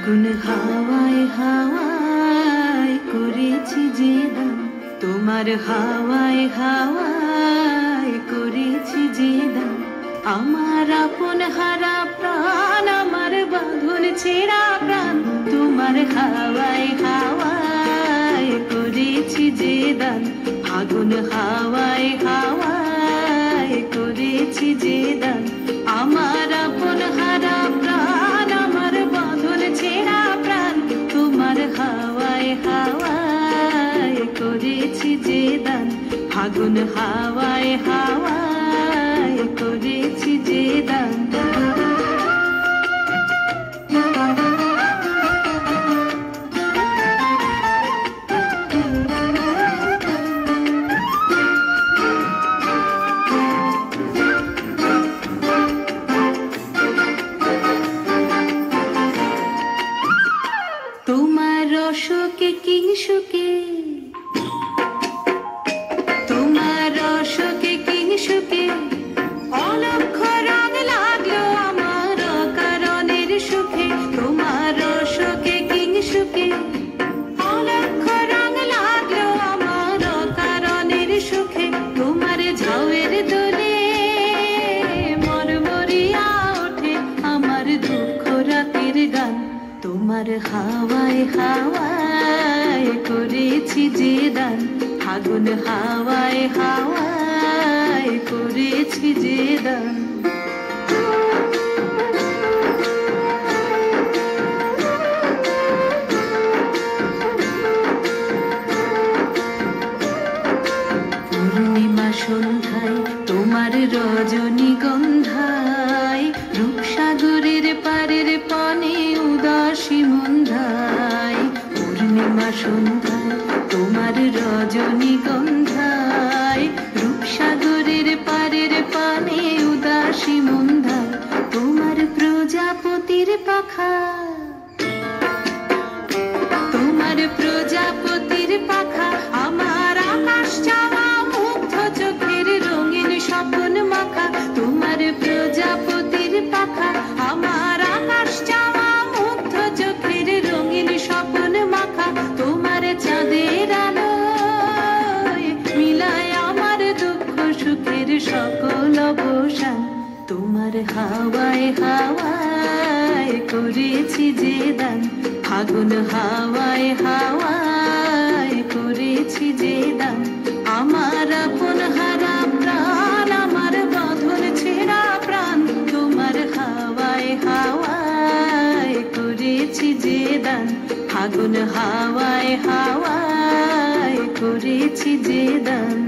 আগুন হাওয়ায় হাওয়ায় করেছি যে দান, তোমার হাওয়ায় হাওয়ায় করেছি যে দান। আমার আপন হারা প্রাণ, আমার বাঁধন ছেঁড়া প্রাণ, তোমার হাওয়ায় হাওয়ায় করেছি যে দান। আগুন হাওয়ায় হাওয়ায় করেছি যে দান। আমার আপন হারা প্রাণ, আমার বাঁধন ছেঁড়া প্রাণ, তোমার হাওয়ায় হাওয়ায় করেছি যে দান। আগুন হাওয়ায় হাওয়ায় করেছি যে দান। তোমার অশোকে কিংসুকে, তোমার অশোকে কিংসুকে অলক্ষ রং লাগলো আমার কারণের সুখে। তোমার অশোকে কিংসুকে অলক্ষ রং লাগলো আমার কারণের সুখে। তোমার ঝাউয়ের দোলে মরমরিয়া ওঠে আমার দুঃখ রাতের গান। তোমার হাওয়ায় হাওয়ায় করেছি যে দান। আগুন হাওয়ায় হাওয়ায় করেছি যে দান। পূর্ণিমা সন্ধ্যায় তোমার রজনীগন্ধায়, রূপসাগরের পারের পানে উদাসী মন্ধায়। পূর্ণিমা সন্ধ্যায় তোমার রজনীগন্ধায়, রূপসাগরের পারের পানে উদাসী মন্ধায়। তোমার প্রজাপতির পাখা, তোমার প্রজাপতির পাখা আমার আকাশ চাওয়া মুগ্ধ চোখের রঙিন স্বপ্ন মাখা। তোমার প্রজাপতির পাখা আমার আকাশ চাওয়া মুগ্ধ চোখের রঙিন স্বপ্ন মাখা। তোমার চাঁদের আলোয় মিলায় আমার দুঃখ সুখের সকল অবসান। তোমার হাওয়ায় হাওয়ায় করেছি যে দান। আগুন হাওয়ায় হাওয়ায় করেছি যে দান। আমার আপন হারা প্রাণ, আমার বাঁধন ছেঁড়া প্রাণ, তোমার হাওয়ায় হাওয়ায় করেছি যে দান। আগুন হাওয়ায় হাওয়ায় করেছি যে দান।